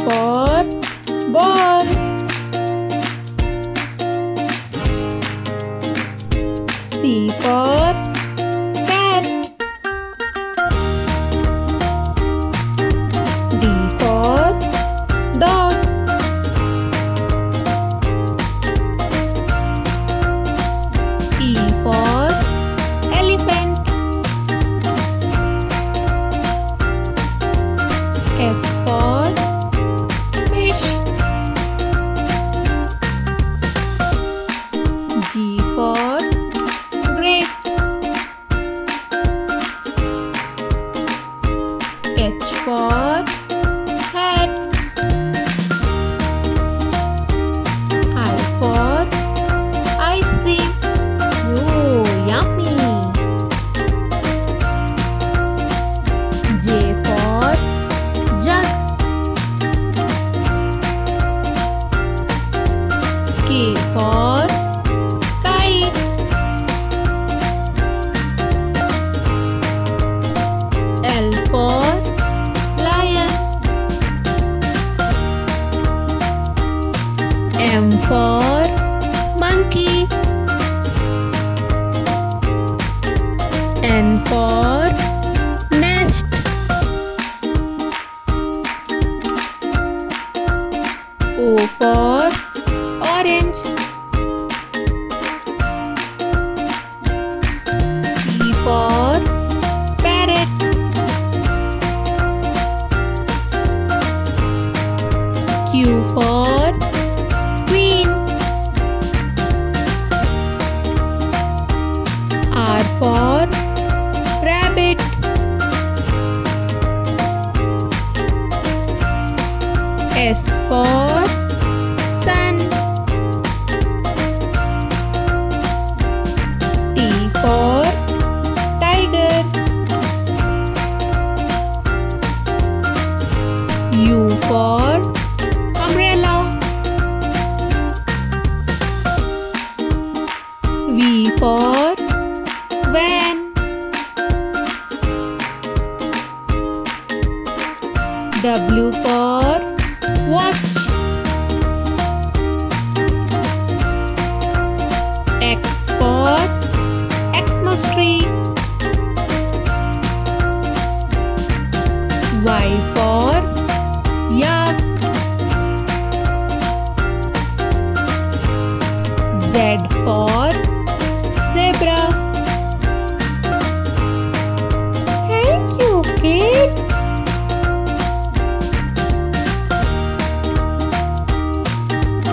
for ball. C for cat. D for dog. E for elephant. F for fish. G for grapes. H for hat. I for ice cream. Oh, yummy. J for jug. K for kite. L for lion. M for monkey. N for nest. O for orange. P for parrot. Q for queen. R for rabbit. S for sun. T for tiger. U for umbrella. V for van. W for watch. X for Xmas tree. Y for yak. Z for